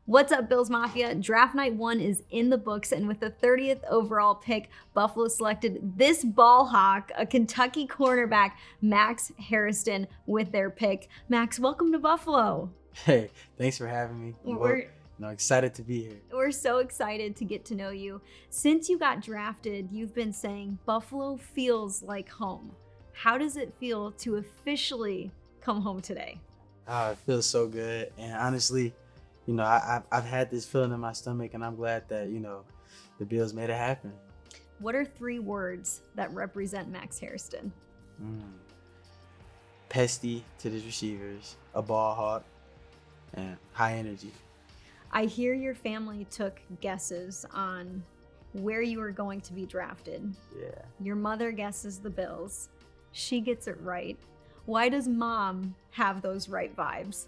What's up, Bills Mafia? Draft night 1 is in the books, and with the 30th overall pick, Buffalo selected this ball hawk, a Kentucky cornerback, Max Hairston, with their pick. Max, welcome to Buffalo. Hey, thanks for having me. We're excited to be here. We're so excited to get to know you. Since you got drafted, you've been saying Buffalo feels like home. How does it feel to officially come home today? It feels so good. And honestly, I've had this feeling in my stomach, and I'm glad that, the Bills made it happen. What are 3 words that represent Max Hairston? Pesty to the receivers, a ball hawk, and high energy. I hear your family took guesses on where you were going to be drafted. Yeah. Your mother guesses the Bills. She gets it right. Why does mom have those right vibes?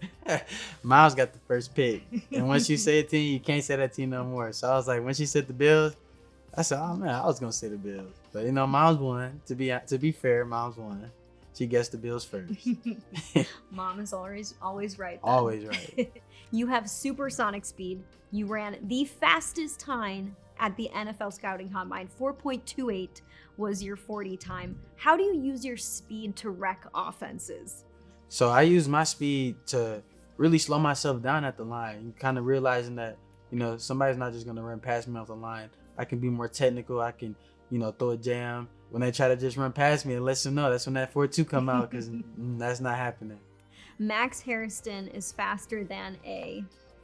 Mom's got the first pick. And once you say a team, you can't say that team no more. So I was like, when she said the Bills, I said, oh man, I was going to say the Bills. But mom's won. To be fair, mom's won. She guessed the Bills first. Mom is always right. Then. Always right. You have supersonic speed. You ran the fastest time at the NFL Scouting Combine. 4.28 was your 40 time. How do you use your speed to wreck offenses? So I use my speed to really slow myself down at the line. Kind of realizing that, somebody's not just going to run past me off the line. I can be more technical. I can, throw a jam. When they try to just run past me, it lets them know that's when that 4-2 come out, because that's not happening. Max Hairston is faster than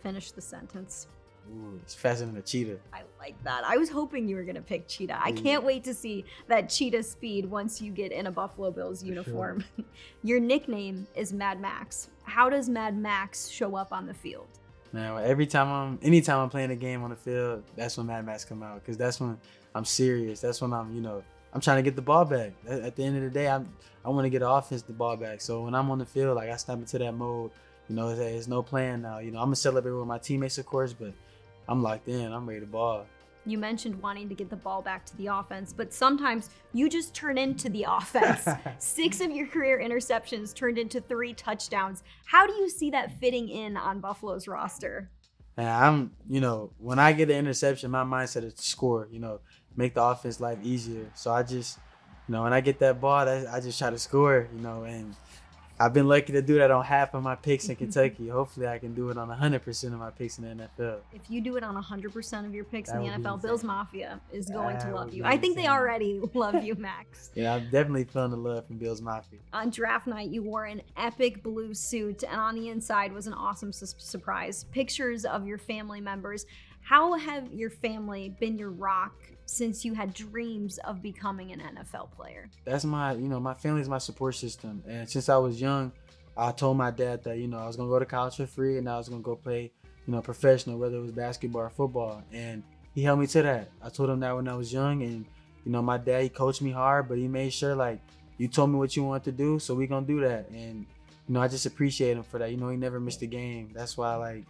finish the sentence. Ooh, it's faster than a cheetah. I like that. I was hoping you were going to pick cheetah. I can't wait to see that cheetah speed once you get in a Buffalo Bills uniform. Sure. Your nickname is Mad Max. How does Mad Max show up on the field? Man, anytime I'm playing a game on the field, that's when Mad Max come out, because that's when I'm serious. That's when I'm trying to get the ball back. At the end of the day, I want to get the offense the ball back. So when I'm on the field, I step into that mode. There's no plan now. I'm going to celebrate with my teammates, of course, but I'm locked in. I'm ready to ball. You mentioned wanting to get the ball back to the offense, but sometimes you just turn into the offense. 6 of your career interceptions turned into 3 touchdowns. How do you see that fitting in on Buffalo's roster? And when I get an interception, my mindset is to score, make the offense life easier. So I just, when I get that ball, I just try to score, and I've been lucky to do that on half of my picks in Kentucky. Hopefully I can do it on 100% of my picks in the NFL. If you do it on 100% of your picks in the NFL, Bills Mafia is going to love you. I think they already love you, Max. Yeah, I'm definitely feeling the love from Bills Mafia. On draft night, you wore an epic blue suit, and on the inside was an awesome surprise. Pictures of your family members. How have your family been your rock since you had dreams of becoming an NFL player? That's my family's my support system. And since I was young, I told my dad that, I was going to go to college for free, and I was going to go play, professional, whether it was basketball or football. And he held me to that. I told him that when I was young, and, my dad, he coached me hard, but he made sure, you told me what you wanted to do, so we going to do that. And, I just appreciate him for that. He never missed a game. That's why,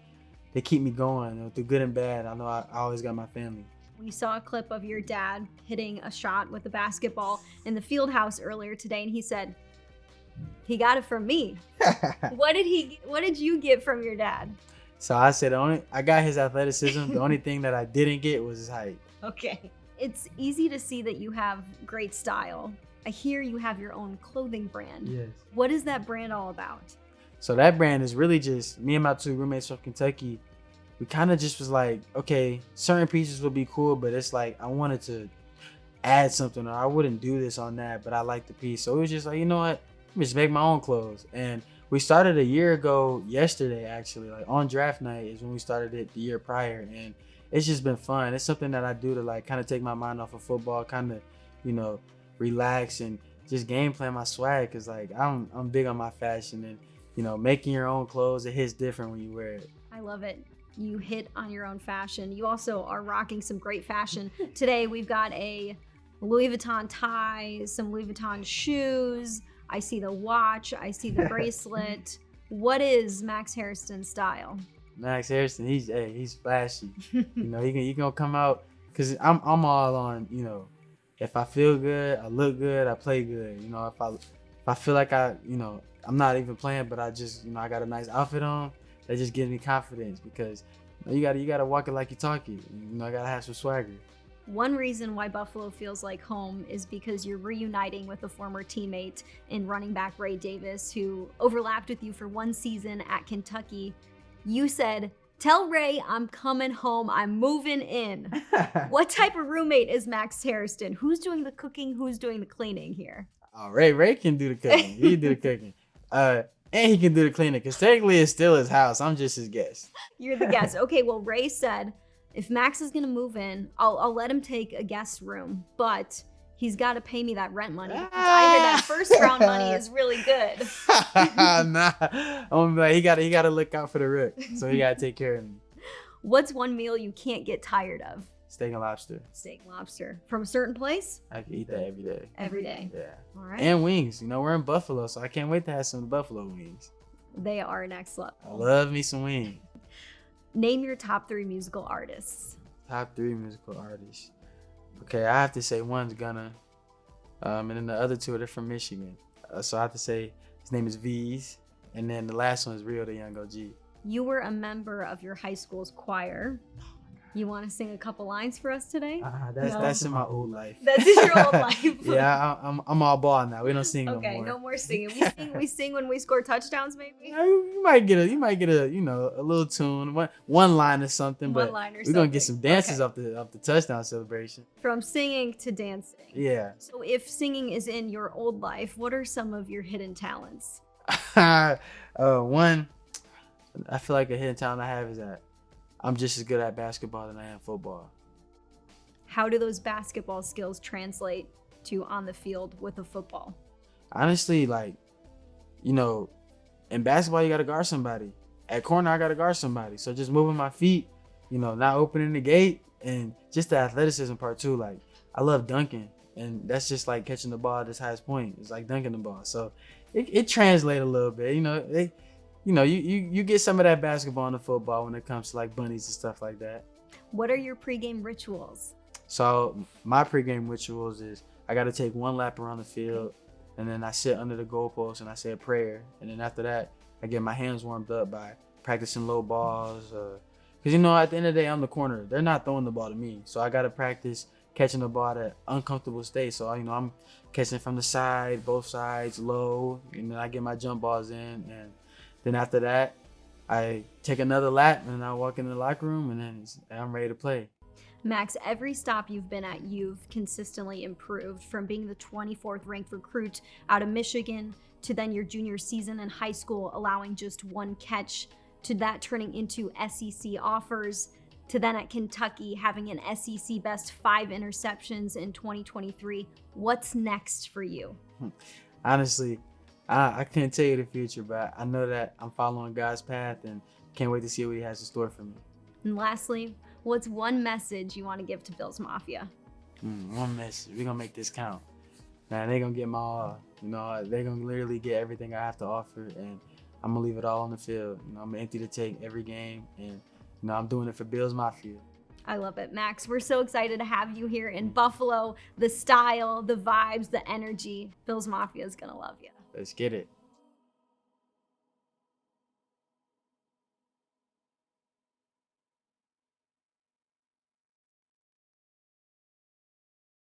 they keep me going, through good and bad. I know I always got my family. We saw a clip of your dad hitting a shot with a basketball in the field house earlier today, and he said, he got it from me. What did you get from your dad? So I said, I got his athleticism. The only thing that I didn't get was his height. Okay. It's easy to see that you have great style. I hear you have your own clothing brand. Yes. What is that brand all about? So that brand is really just me and my 2 roommates from Kentucky. We kind of just was like, okay, certain pieces would be cool, but it's like I wanted to add something, or I wouldn't do this on that, but I like the piece. So it was just like, you know what? Let me just make my own clothes. And we started a year ago yesterday, actually. On draft night is when we started it the year prior. And it's just been fun. It's something that I do to kind of take my mind off of football, kind of, relax and just game plan my swag. Cause I'm big on my fashion, and, making your own clothes, it hits different when you wear it. I love it. You hit on your own fashion. You also are rocking some great fashion. Today, we've got a Louis Vuitton tie, some Louis Vuitton shoes. I see the watch. I see the bracelet. What is Max Hairston's style? Max Hairston, he's flashy. He gonna come out, because I'm all on, if I feel good, I look good, I play good. If I feel like I'm not even playing, but I just, I got a nice outfit on, that just gives me confidence, because You gotta walk it like you talk it. You know, I gotta have some swagger. One reason why Buffalo feels like home is because you're reuniting with a former teammate in running back Ray Davis, who overlapped with you for one season at Kentucky. You said, "Tell Ray I'm coming home. I'm moving in." What type of roommate is Max Hairston? Who's doing the cooking? Who's doing the cleaning here? Oh, Ray can do the cooking. He can do the cooking. And he can do the cleaning because technically it's still his house. I'm just his guest. You're the guest. Okay, well, Ray said, if Max is gonna move in, I'll let him take a guest room, but he's got to pay me that rent money. Because I hear that first round money is really good. Nah, I'm like, he gotta look out for the rook, so he gotta take care of me. What's one meal you can't get tired of? Steak and lobster. Steak and lobster from a certain place. I can eat that every day. Every day. Yeah. All right. And wings. You know, we're in Buffalo, so I can't wait to have some buffalo wings. They are next level. I love me some wings. Name your top 3 musical artists. Top 3 musical artists. Okay, I have to say one's Gunna, and then the other 2 are from Michigan. So I have to say his name is V's, and then the last one is Rio the Young OG. You were a member of your high school's choir. You want to sing a couple lines for us today? That's in my old life. That's in your old life. Yeah, I'm all ball now. We don't sing no more. Okay, no more singing. We sing when we score touchdowns, maybe. You might get a you know, a little tune, one line or something. But we're gonna get some dances off the touchdown celebration. From singing to dancing. Yeah. So if singing is in your old life, what are some of your hidden talents? One, I feel like a hidden talent I have is that I'm just as good at basketball than I am football. How do those basketball skills translate to on the field with a football? Honestly, like, you know, in basketball, you got to guard somebody. At corner, I got to guard somebody. So just moving my feet, you know, not opening the gate, and just the athleticism part too. Like, I love dunking, and that's just like catching the ball at its highest point. It's like dunking the ball. So it translates a little bit, you know. You get some of that basketball and the football when it comes to like bunnies and stuff like that. What are your pregame rituals? So my pregame rituals is I got to take one lap around the field, and then I sit under the goalpost and I say a prayer. And then after that, I get my hands warmed up by practicing low balls. Because, you know, at the end of the day, I'm the corner. They're not throwing the ball to me. So I got to practice catching the ball at uncomfortable state. So, you know, I'm catching from the side, both sides, low. And then I get my jump balls in. And then after that, I take another lap and I walk in the locker room and then I'm ready to play. Max, every stop you've been at, you've consistently improved, from being the 24th ranked recruit out of Michigan to then your junior season in high school, allowing just 1 catch, to that turning into SEC offers, to then at Kentucky having an SEC best 5 interceptions in 2023. What's next for you? Honestly, I can't tell you the future, but I know that I'm following God's path and can't wait to see what he has in store for me. And lastly, what's one message you want to give to Bills Mafia? One message. We're going to make this count. Man, they're going to get my all. You know, they're going to literally get everything I have to offer, and I'm going to leave it all on the field. You know, I'm empty to take every game, and, you know, I'm doing it for Bills Mafia. I love it, Max. We're so excited to have you here in Buffalo. The style, the vibes, the energy. Bills Mafia is going to love you. Let's get it.